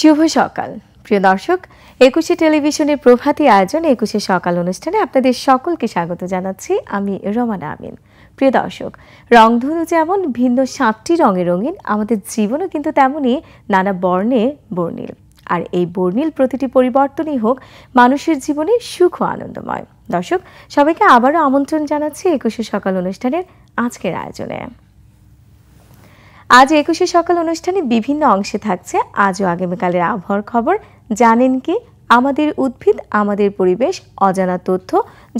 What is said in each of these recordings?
শুভ সকাল প্রিয় দর্শক, ২১শে টেলিভিশনের প্রভাতী আয়োজন ২১শে সকাল অনুষ্ঠানে আপনাদের সকলকে স্বাগত জানাচ্ছি আমি রোমানা আমিন। প্রিয় দর্শক, রংধনু যেমন ভিন্ন ৭টি রঙে রঙিন, আমাদের জীবনও কিন্তু তেমনই নানা বর্ণে বর্ণিল। আর এই বর্ণিল প্রতিটি পরিবর্তনই হোক মানুষের জীবনে সুখ ও আনন্দময়। দর্শক, সবাইকে আবারও আমন্ত্রণ জানাচ্ছি ২১শে সকাল অনুষ্ঠানের আজকের আয়োজনে। আজ ২১শে সকাল অনুষ্ঠানে বিভিন্ন অংশে থাকছে আজ ও আগামীকালের আবহাওয়ার খবর, জানেন কি, আমাদের উদ্ভিদ আমাদের পরিবেশ, অজানা তথ্য,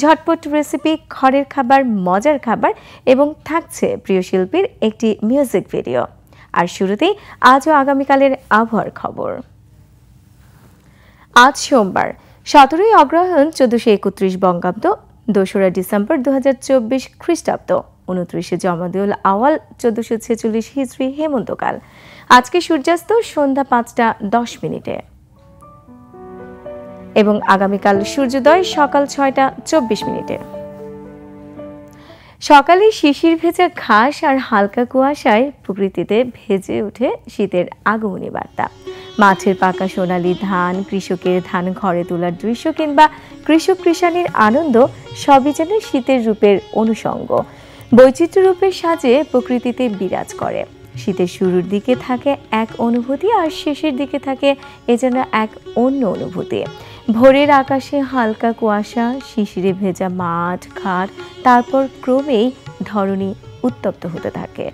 ঝটপট রেসিপি, ঘরের খাবার, মজার খাবার এবং থাকছে প্রিয় শিল্পীর একটি মিউজিক ভিডিও। আর শুরুতেই আজ ও আগামীকালের আবহাওয়ার খবর। আজ সোমবার ১৭ই অগ্রহায়ণ ১৪৩১ বঙ্গাব্দ, ২রা ডিসেম্বর ২০২৪ খ্রিস্টাব্দ, ২৯শে জমাদিউল আওয়াল ১৪৪৬ হিজরি হেমন্তকাল। আজকে সূর্যাস্ত সন্ধ্যা ৫টা ১০ মিনিটে এবং আগামীকাল সূর্যোদয় সকাল ৬টা ২৪ মিনিটে। সকালে শিশির ভেজা ঘাস আর হালকা কুয়াশায় প্রকৃতিতে ভেজে ওঠে শীতের আগমনী বার্তা। মাঠের পাকা সোনালী ধান, কৃষকের ধান ঘরে তোলার দৃশ্য কিংবা কৃষক কৃষাণীর আনন্দ সবই যেন শীতের রূপের অনুষঙ্গ। বৈচিত্র্য রূপের সাজে প্রকৃতিতে বিরাজ করে। শীতের শুরুর দিকে থাকে এক অনুভূতি আর শেষের দিকে থাকে এ যেন এক অন্য অনুভূতি। ভোরের আকাশে হালকা কুয়াশা, শিশিরে ভেজা মাঠ ঘাট, তারপর ক্রমেই ধরণী উত্তপ্ত হতে থাকে।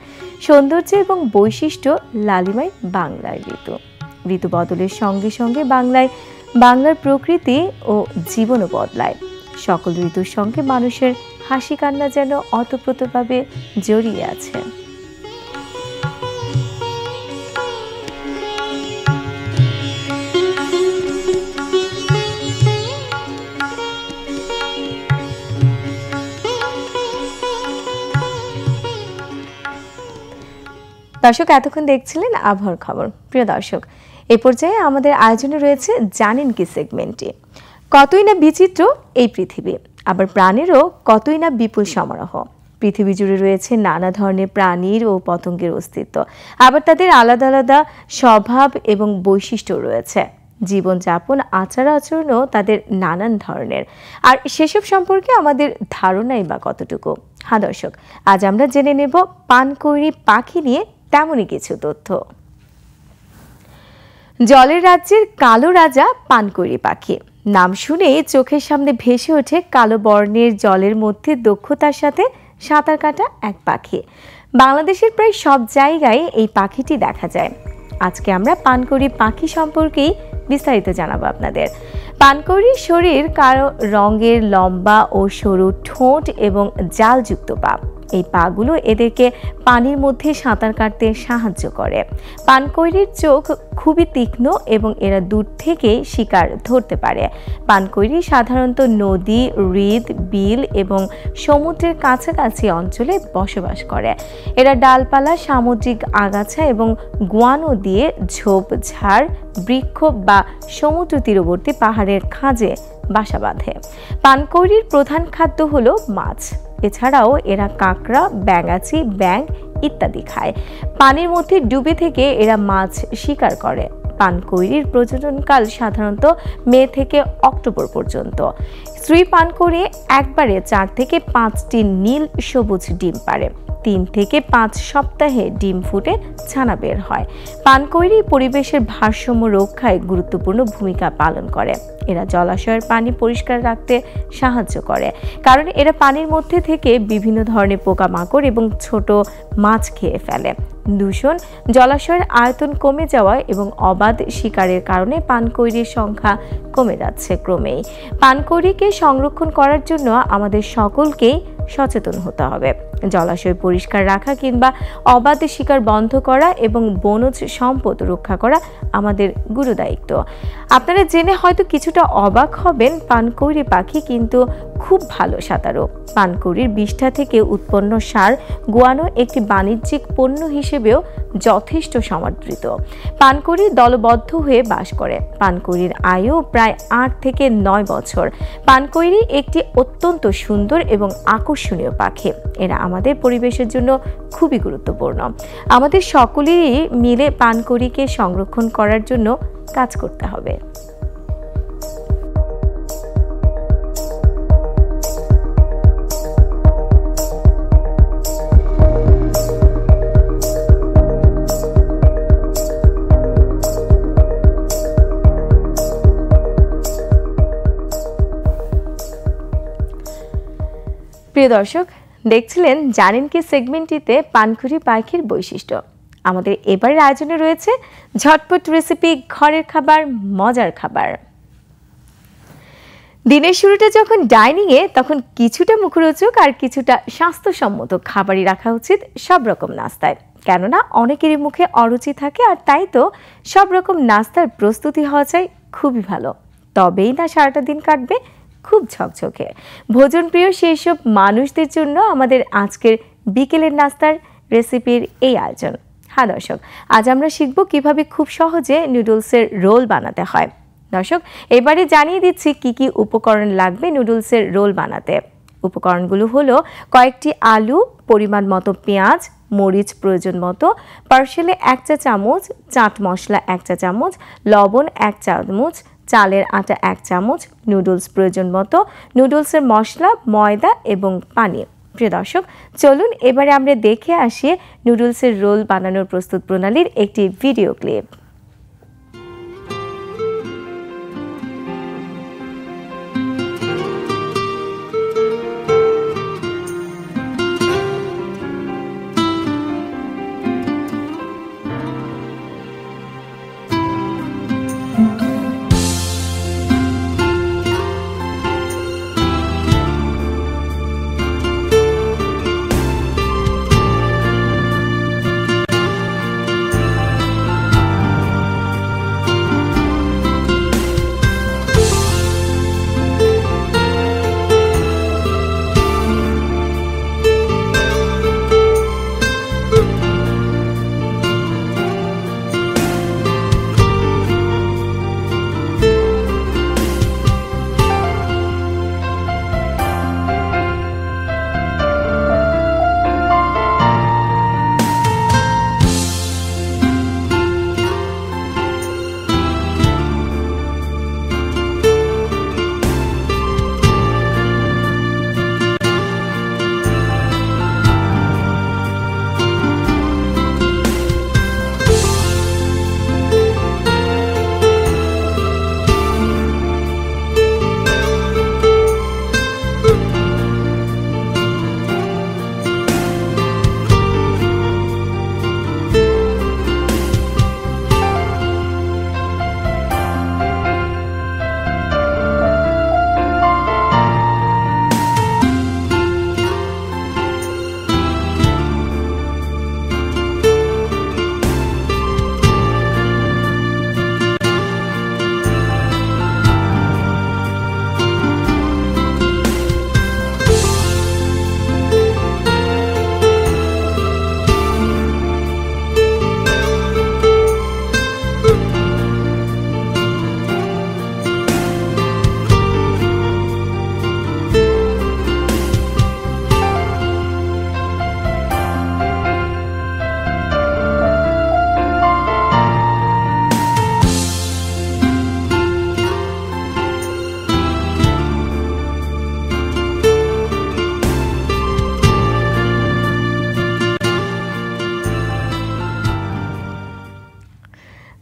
সৌন্দর্য এবং বৈশিষ্ট্য লালিমায় বাংলার ঋতু। ঋতু বদলের সঙ্গে সঙ্গে বাংলার প্রকৃতি ও জীবনও বদলায়। সকল ঋতুর সঙ্গে মানুষের হাসি কান্না যেন অতপ্রতভাবে জড়িয়ে আছে। দর্শক, এতক্ষণ দেখছিলেন আবহাওয়ার খবর। প্রিয় দর্শক, এ পর্যায়ে আমাদের আয়োজনে রয়েছে জানেন কি সেগমেন্টটি। কতই না বিচিত্র এই পৃথিবী, আবার প্রাণেরও কতই না বিপুল সমারোহ। পৃথিবী জুড়ে রয়েছে নানা ধরনের প্রাণীর ও পতঙ্গের অস্তিত্ব, আবার তাদের আলাদা আলাদা স্বভাব এবং বৈশিষ্ট্য রয়েছে। জীবনযাপন, আচার আচরণও তাদের নানান ধরনের। আর সেসব সম্পর্কে আমাদের ধারণাই বা কতটুকু। হ্যাঁ দর্শক, আজ আমরা জেনে নেব পানকৌড়ি পাখি নিয়ে তেমনই কিছু তথ্য। জলের রাজ্যের কালো রাজা পানকৌড়ি পাখি। নাম শুনে চোখের সামনে ভেসে ওঠে কালো বর্ণের জলের মধ্যে দক্ষতার সাথে সাঁতার কাটা এক পাখি। বাংলাদেশের প্রায় সব জায়গায় এই পাখিটি দেখা যায়। আজকে আমরা পানকৌড়ি পাখি সম্পর্কেই বিস্তারিত জানাবো আপনাদের। পানকৌড়ির শরীর কালো রঙের, লম্বা ও সরু ঠোঁট এবং জালযুক্ত পা। এই পাগুলো এদেরকে পানির মধ্যে সাঁতার কাটতে সাহায্য করে। পানকৌড়ির চোখ খুবই তীক্ষ্ণ এবং এরা দূর থেকে শিকার ধরতে পারে। পানকৌড়ি সাধারণত নদী, হ্রদ, বিল এবং সমুদ্রের কাছাকাছি অঞ্চলে বসবাস করে। এরা ডালপালা, সামুদ্রিক আগাছা এবং গুয়ানো দিয়ে ঝোপঝাড়, বৃক্ষ বা সমুদ্র তীরবর্তী পাহাড়ের খাঁজে বাসা বাঁধে। পানকৌড়ির প্রধান খাদ্য হলো মাছ। এছাড়াও এরা কাঁকড়া, ব্যাঙাচি, ব্যাঙ ইত্যাদি খায়। পানির মধ্যে ডুবে থেকে এরা মাছ শিকার করে। পানকৌড়ির প্রজননকাল সাধারণত মে থেকে অক্টোবর পর্যন্ত। স্ত্রী পানকৌড়ি একবারে ৪ থেকে ৫টি নীল সবুজ ডিম পাড়ে। ৩ থেকে ৫ সপ্তাহে ডিম ফুটে ছানা বের হয়। পানকৌড়ি পরিবেশের ভারসাম্য রক্ষায় গুরুত্বপূর্ণ ভূমিকা পালন করে। এরা জলাশয়ের পানি পরিষ্কার রাখতে সাহায্য করে, কারণ এরা পানির মধ্যে থেকে বিভিন্ন ধরনের পোকামাকড় এবং ছোট মাছ খেয়ে ফেলে। দূষণ, জলাশয়ের আয়তন কমে যাওয়া এবং অবাধ শিকারের কারণে পানকৌড়ির সংখ্যা কমে যাচ্ছে ক্রমেই। পানকৌড়িকে সংরক্ষণ করার জন্য আমাদের সকলকেই সচেতন হতে হবে। জলাশয় পরিষ্কার রাখা কিংবা অবাধ শিকার বন্ধ করা এবং বনজ সম্পদ রক্ষা করা আমাদের গুরুদায়িত্ব। আপনারা জেনে হয়তো কিছুটা অবাক হবেন, পানকৌড়ি পাখি কিন্তু খুব ভালো সাঁতারু। পানকৌড়ির বিষ্ঠা থেকে উৎপন্ন সার গুয়ানো একটি বাণিজ্যিক পণ্য হিসেবেও যথেষ্ট সমাদৃত। পানকৌড়ি দলবদ্ধ হয়ে বাস করে। পানকৌড়ির আয়ু প্রায় ৮ থেকে ৯ বছর। পানকৌড়ি একটি অত্যন্ত সুন্দর এবং আকর্ষণীয় পাখি। এরা আমাদের পরিবেশের জন্য খুবই গুরুত্বপূর্ণ। আমাদের সকলেরই মিলে পানকৌড়িকে সংরক্ষণ করার জন্য কাজ করতে হবে। প্রিয় দর্শক, দেখছিলেন জানেন কি সেগমেন্টটিতে পানকুড়ি পাখির বৈশিষ্ট্য। আমাদের এবারের আয়োজনে রয়েছে ঝটপট রেসিপি, ঘরের খাবার, মজার খাবার। দিনের শুরুটা যখন ডাইনিংয়ে, তখন কিছুটা মুখরোচক আর কিছুটা স্বাস্থ্যসম্মত খাবারই রাখা উচিত সব রকম নাস্তায়। কেননা অনেকেরই মুখে অরুচি থাকে, আর তাই তো সব রকম নাস্তার প্রস্তুতি হওয়া চাই খুবই ভালো, তবেই না সারাটা দিন কাটবে খুব ঝকঝকে। ভোজনপ্রিয় সেই সব মানুষদের জন্য আমাদের আজকের বিকেলের নাস্তার রেসিপির এই আয়োজন। হ্যাঁ দর্শক, আজ আমরা শিখব কিভাবে খুব সহজে নুডলসের রোল বানাতে হয়। দর্শক, এবারে জানিয়ে দিচ্ছি কি কি উপকরণ লাগবে নুডলসের রোল বানাতে। উপকরণগুলো হলো কয়েকটি আলু, পরিমাণ মতো পেঁয়াজ, মরিচ প্রয়োজন মতো, পার্সলে 1 চা চামচ, চাট মশলা 1 চা চামচ, লবণ 1 চামচ, চালের আটা 1 চামচ, নুডলস প্রয়োজন মতো, নুডলসের মশলা, ময়দা এবং পানি। প্রিয় দর্শক, চলুন এবারে আমরা দেখে আসি নুডলসের রোল বানানোর প্রস্তুত প্রণালীর একটি ভিডিও ক্লিপ।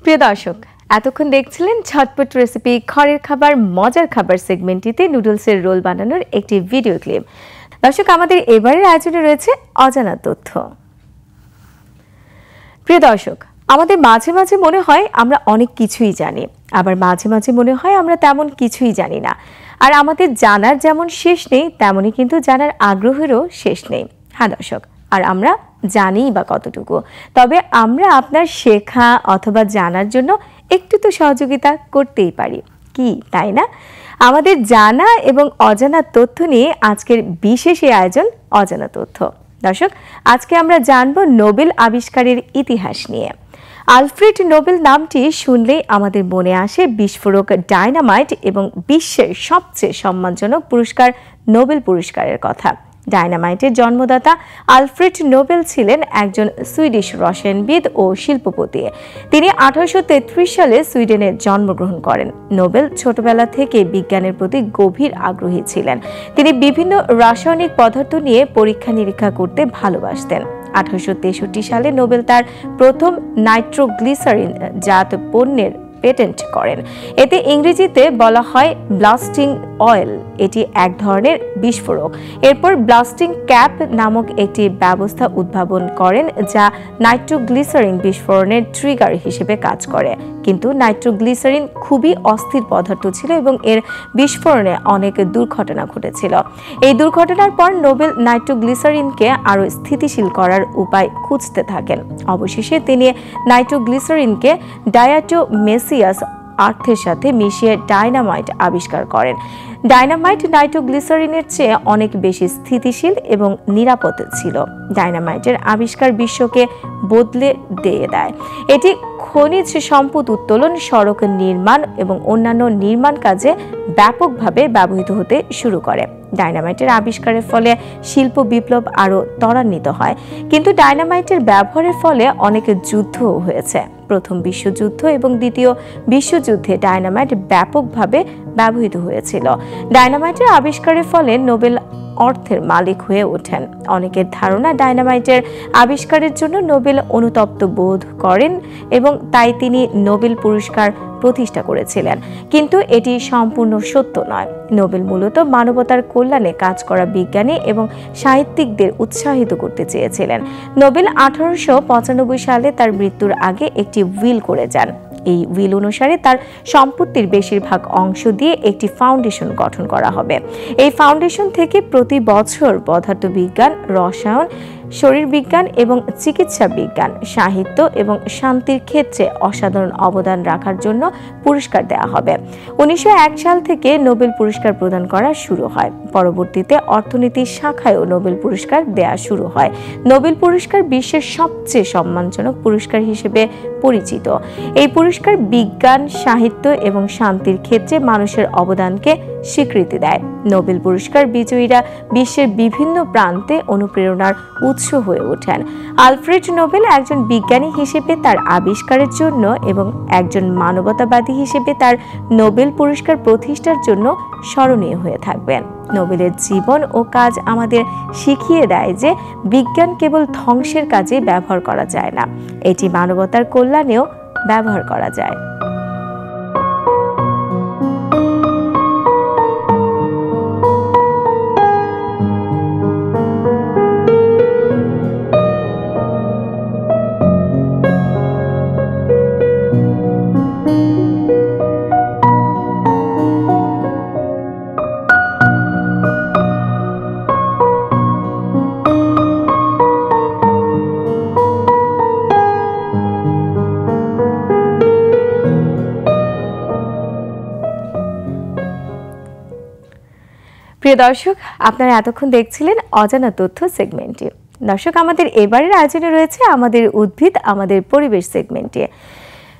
প্রিয় দর্শক, এতক্ষণ দেখছিলেন ঝটপট রেসিপি, ঘরের খাবার, মজার খাবার সেগমেন্টটিতে নুডলসের রোল বানানোর একটি ভিডিও ক্লিপ। দর্শক, আমাদের এবারের আয়োজনে রয়েছে অজানা তথ্য। প্রিয় দর্শক, আমাদের মাঝে মাঝে মনে হয় আমরা অনেক কিছুই জানি, আবার মাঝে মাঝে মনে হয় আমরা তেমন কিছুই জানি না। আর আমাদের জানার যেমন শেষ নেই, তেমনই কিন্তু জানার আগ্রহেরও শেষ নেই। হ্যাঁ দর্শক, আর আমরা জানিই বা কতটুকু, তবে আমরা আপনার শেখা অথবা জানার জন্য একটু তো সহযোগিতা করতেই পারি, কি তাই না? আমাদের জানা এবং অজানা তথ্য নিয়ে আজকের বিশেষ এই আয়োজন অজানা তথ্য। দর্শক, আজকে আমরা জানব নোবেল আবিষ্কারের ইতিহাস নিয়ে। আলফ্রেড নোবেল নামটি শুনলেই আমাদের মনে আসে বিস্ফোরক ডায়নামাইট এবং বিশ্বের সবচেয়ে সম্মানজনক পুরস্কার নোবেল পুরস্কারের কথা। ডায়নামাইটের জন্মদাতা আলফ্রেড নোবেল ছিলেন একজন সুইডিশ রসায়নবিদ ও শিল্পপতি। তিনি 1833 সালে সুইডেনে জন্মগ্রহণ করেন। নোবেল ছোটবেলা থেকে বিজ্ঞানের প্রতি গভীর আগ্রহী ছিলেন। তিনি বিভিন্ন রাসায়নিক পদার্থ নিয়ে পরীক্ষা নিরীক্ষা করতে ভালোবাসতেন। 1863 সালে নোবেল তার প্রথম নাইট্রোগ্লিসারিন জাত পণ্যের পেটেন্ট করেন। এতে ইংরেজিতে বলা হয় ব্লাস্টিং অয়েল। এটি এক ধরনের বিস্ফোরক। এরপর ব্লাস্টিং ক্যাপ নামক একটি ব্যবস্থা উদ্ভাবন করেন যা নাইট্রোগ্লিসারিন বিস্ফোরণের ট্রিগার হিসেবে কাজ করে। কিন্তু নাইট্রোগ্লিসারিন খুবই অস্থির পদার্থ ছিল এবং এর বিস্ফোরণে অনেক দুর্ঘটনা ঘটেছিল। এই দুর্ঘটনার পর নোবেল নাইট্রোগ্লিসারিনকে আরও স্থিতিশীল করার উপায় খুঁজতে থাকেন। অবশেষে তিনি নাইট্রোগ্লিসারিনকে ডায়াটোমেসিয়াস আর্থের সাথে মিশিয়ে ডায়নামাইট আবিষ্কার করেন। ডায়নামাইট নাইট্রোগ্লিসারিনের চেয়ে অনেক বেশি স্থিতিশীল এবং নিরাপদ ছিল। ডায়নামাইটের আবিষ্কার বিশ্বকে বদলে দিয়ে দেয়। এটি খনিজ সম্পদ উত্তোলন, সড়ক নির্মাণ এবং অন্যান্য নির্মাণ কাজে ব্যাপকভাবে ব্যবহৃত হতে শুরু করে। ডায়নামাইটের আবিষ্কারের ফলে শিল্প বিপ্লব আরও ত্বরান্বিত হয়। কিন্তু ডায়নামাইটের ব্যবহারের ফলে অনেক যুদ্ধও হয়েছে। প্রথম বিশ্বযুদ্ধ এবং দ্বিতীয় বিশ্বযুদ্ধে ডায়নামাইট ব্যাপকভাবে ব্যবহৃত হয়েছিল। ডায়নামাইটের আবিষ্কারের ফলে নোবেল অর্থের মালিক হয়ে ওঠেন। অনেকের ধারণা ডায়নামাইটের আবিষ্কারের জন্য নোবেল অনুতপ্ত বোধ করেন এবং তাই তিনি নোবেল পুরস্কার প্রতিষ্ঠা করেছিলেন। কিন্তু এটি সম্পূর্ণ সত্য নয়। নোবেল মূলত মানবতার কল্যাণে কাজ করা বিজ্ঞানী এবং সাহিত্যিকদের উৎসাহিত করতে চেয়েছিলেন। নোবেল 1895 সালে তার মৃত্যুর আগে একটি উইল করে যান। এই উইল অনুসারে তার সম্পত্তির বেশিরভাগ অংশ দিয়ে একটি ফাউন্ডেশন গঠন করা হবে। এই ফাউন্ডেশন থেকে প্রতি বছর পদার্থবিজ্ঞান, রসায়ন, শরীরবিজ্ঞান এবং চিকিৎসা বিজ্ঞান, সাহিত্য এবং শান্তির ক্ষেত্রে অসাধারণ অবদান রাখার জন্য পুরস্কার দেওয়া হবে। 1901 সাল থেকে নোবেল পুরস্কার প্রদান করা শুরু হয়। পরবর্তীতে অর্থনীতির শাখায়ও নোবেল পুরস্কার দেওয়া শুরু হয়। নোবেল পুরস্কার বিশ্বের সবচেয়ে সম্মানজনক পুরস্কার হিসেবে পরিচিত। এই পুরস্কার বিজ্ঞান, সাহিত্য এবং শান্তির ক্ষেত্রে মানুষের অবদানকে স্বীকৃতি দেয়। নোবেল পুরস্কার বিজয়ীরা বিশ্বের বিভিন্ন প্রান্তে অনুপ্রেরণার উৎস হয়ে ওঠেন। আলফ্রেড নোবেল একজন বিজ্ঞানী হিসেবে তার আবিষ্কারের জন্য এবং একজন মানবতাবাদী হিসেবে তার নোবেল পুরস্কার প্রতিষ্ঠার জন্য স্মরণীয় হয়ে থাকবেন। নোবেলের জীবন ও কাজ আমাদের শিখিয়ে দেয় যে বিজ্ঞান কেবল ধ্বংসের কাজে ব্যবহার করা যায় না, এটি মানবতার কল্যাণেও ব্যবহার করা যায়। প্রিয় দর্শক, আপনারা এতক্ষণ দেখছিলেন অজানা তথ্য সেগমেন্টটি। দর্শক, আমাদের এবারের আয়োজনে রয়েছে আমাদের উদ্ভিদ আমাদের পরিবেশ সেগমেন্টে।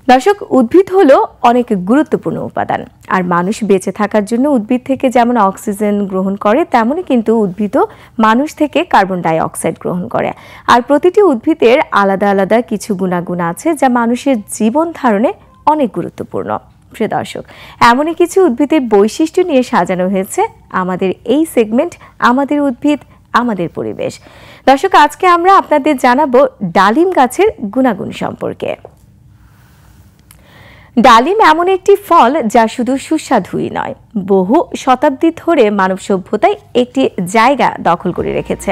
দর্শক, উদ্ভিদ হলো অনেক গুরুত্বপূর্ণ উপাদান। আর মানুষ বেঁচে থাকার জন্য উদ্ভিদ থেকে যেমন অক্সিজেন গ্রহণ করে, তেমনই কিন্তু উদ্ভিদও মানুষ থেকে কার্বন ডাই অক্সাইড গ্রহণ করে। আর প্রতিটি উদ্ভিদের আলাদা আলাদা কিছু গুণাগুণ আছে যা মানুষের জীবন ধারণে অনেক গুরুত্বপূর্ণ। প্রিয় দর্শক, এমনই কিছু উদ্ভিদের বৈশিষ্ট্য নিয়ে সাজানো হয়েছে আমাদের এই সেগমেন্ট আমাদের উদ্ভিদ আমাদের পরিবেশ। দর্শক, আজকে আমরা আপনাদের জানাবো ডালিম গাছের গুণাগুণ সম্পর্কে। ডালিম এমন একটি ফল যা শুধু সুস্বাদুই নয়, বহু শতাব্দী ধরে মানব সভ্যতায় একটি জায়গা দখল করে রেখেছে।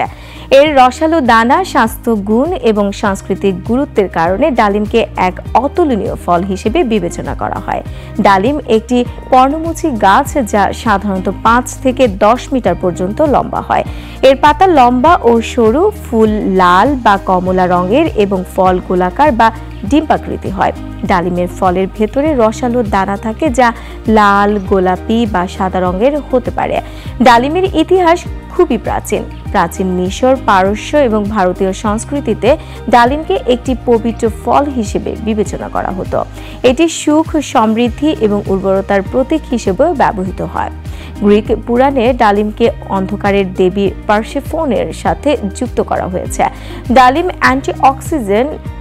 এর রসালো দানা, স্বাস্থ্য গুণ এবং সাংস্কৃতিক গুরুত্বের কারণে ডালিমকে এক অতুলনীয় ফল হিসেবে বিবেচনা করা হয়। ডালিম একটি পর্ণমোচী গাছ যা সাধারণত 5 থেকে 10 মিটার পর্যন্ত লম্বা হয়। এর পাতা লম্বা ও সরু, ফুল লাল বা কমলা রঙের এবং ফল গোলাকার বা ডিম্বাকৃতি হয়। ডালিমের ফলের ভেতরে রসালো দানা থাকে যা লাল, গোলাপি বা সাদা রঙের হতে পারে। ডালিমের ইতিহাস খুবই প্রাচীন। প্রাচীন মিশর, পারস্য এবং ভারতীয় সংস্কৃতিতে ডালিমকে একটি পবিত্র ফল হিসেবে বিবেচনা করা হতো। এটি সুখ, সমৃদ্ধি এবং উর্বরতার প্রতীক হিসেবেও ব্যবহৃত হয়। গ্রিক পুরাণে ডালিমকে অন্ধকারের দেবী পারসেফোনের সাথে যুক্ত করা হয়েছে। ডালিম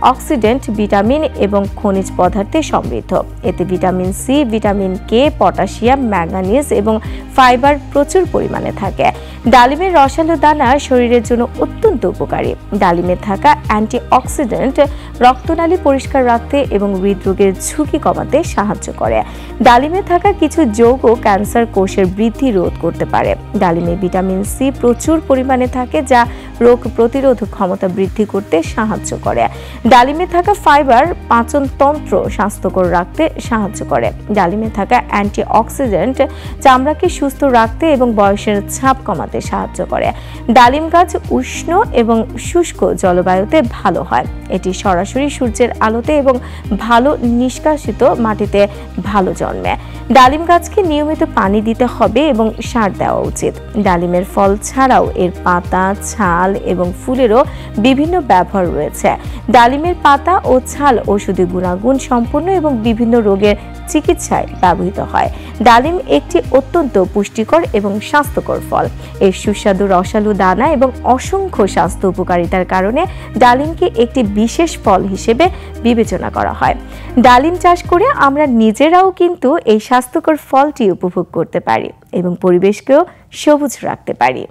অক্সিডেন্ট, ভিটামিন এবং খনিজ পদার্থে সমৃদ্ধ। এতে vitamin C, vitamin K, potassium, manganese এবং ফাইবার প্রচুর পরিমাণে থাকে। ডালিমের রসালো দানা শরীরের জন্য অত্যন্ত উপকারী। ডালিমে থাকা অ্যান্টিঅক্সিডেন্ট রক্তনালী পরিষ্কার রাখতে এবং হৃদরোগের ঝুঁকি কমাতে সাহায্য করে। ডালিমে থাকা কিছু যৌগ ক্যান্সার কোষের বৃদ্ধি রোধ করতে পারে। ডালিমে ভিটামিন সি প্রচুর পরিমাণে থাকে, যা রোগ প্রতিরোধ ক্ষমতা বৃদ্ধি করতে সাহায্য করে। ডালিমে থাকা ফাইবার পাচনতন্ত্র স্বাস্থ্যকর রাখতে সাহায্য করে। ডালিমে থাকা অ্যান্টিঅক্সিডেন্ট চামড়াকে সুস্থ রাখতে এবং বয়সের ছাপ কমাতে সাহায্য করে। ডালিম গাছ উষ্ণ এবং শুষ্ক জলবায়ুতে ভালো হয়। এটি সরাসরি সূর্যের আলোতে এবং ভালো নিষ্কাশিত মাটিতে ভালো জন্মে। ডালিম গাছকে নিয়মিত পানি দিতে হবে এবং সার দেওয়া উচিত। ডালিমের ফল ছাড়াও এর পাতা, ছাল এবং ফুলেরও বিভিন্ন ব্যবহার রয়েছে। ডালিমের পাতা ও ছাল ঔষধি গুণাগুণ সম্পন্ন এবং বিভিন্ন রোগের চিকিৎসায় ব্যবহৃত হয়। ডালিম একটি অত্যন্ত পুষ্টিকর এবং স্বাস্থ্যকর ফল। এর সুস্বাদু রসালো দানা এবং অসংখ্য স্বাস্থ্য উপকারিতার কারণে ডালিমকে একটি বিশেষ ফল হিসেবে বিবেচনা করা হয়। ডালিম চাষ করে আমরা নিজেরাও কিন্তু এই স্বাস্থ্যকর ফলটি উপভোগ করতে পারি এবং পরিবেশকেও সবুজ রাখতে পারি।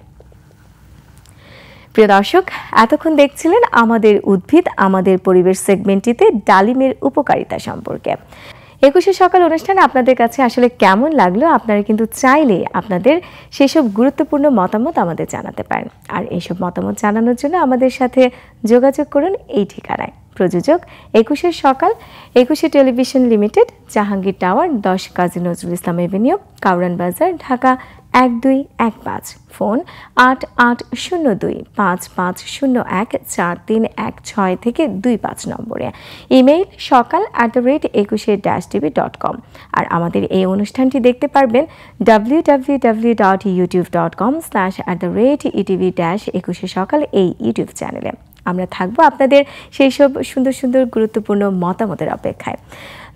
প্রিয় দর্শক, এতক্ষণ দেখছিলেন আমাদের উদ্ভিদ আমাদের পরিবেশ সেগমেন্টটিতে ডালিমের উপকারিতা সম্পর্কে। 21শে সকাল অনুষ্ঠান আপনাদের কাছে আসলে কেমন লাগলো আপনারা কিন্তু চাইলে আপনাদের সেসব গুরুত্বপূর্ণ মতামত আমাদের জানাতে পারেন। আর এইসব মতামত জানানোর জন্য আমাদের সাথে যোগাযোগ করুন এই ঠিকানায়। প্রযোজক 21শে সকাল, 21শে television limited, Jahangir tower, 10 Kazi Nazrul Islam Avenue, Kawran বাজার, ঢাকা 1215। ফোন 880255014316 থেকে 25 নম্বরে। ইমেইল সকাল@21she-tv.com। আর আমাদের এই অনুষ্ঠানটি দেখতে পারবেন www.youtube.com/@etv-21she সকাল এই ইউটিউব চ্যানেলে। আমরা থাকবো আপনাদের সেই সব সুন্দর সুন্দর গুরুত্বপূর্ণ মতামতের অপেক্ষায়।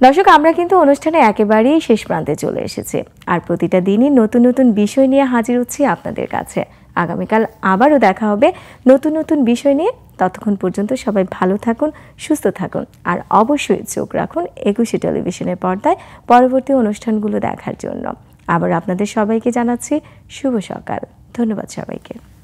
দর্শক, আমরা কিন্তু অনুষ্ঠানে একেবারেই শেষ প্রান্তে চলে এসেছি। আর প্রতিটা দিনই নতুন নতুন বিষয় নিয়ে হাজির হচ্ছি আপনাদের কাছে। আগামীকাল আবারও দেখা হবে নতুন নতুন বিষয় নিয়ে। ততক্ষণ পর্যন্ত সবাই ভালো থাকুন, সুস্থ থাকুন, আর অবশ্যই চোখ রাখুন 21শে টেলিভিশনের পর্দায় পরবর্তী অনুষ্ঠানগুলো দেখার জন্য। আবার আপনাদের সবাইকে জানাচ্ছি শুভ সকাল। ধন্যবাদ সবাইকে।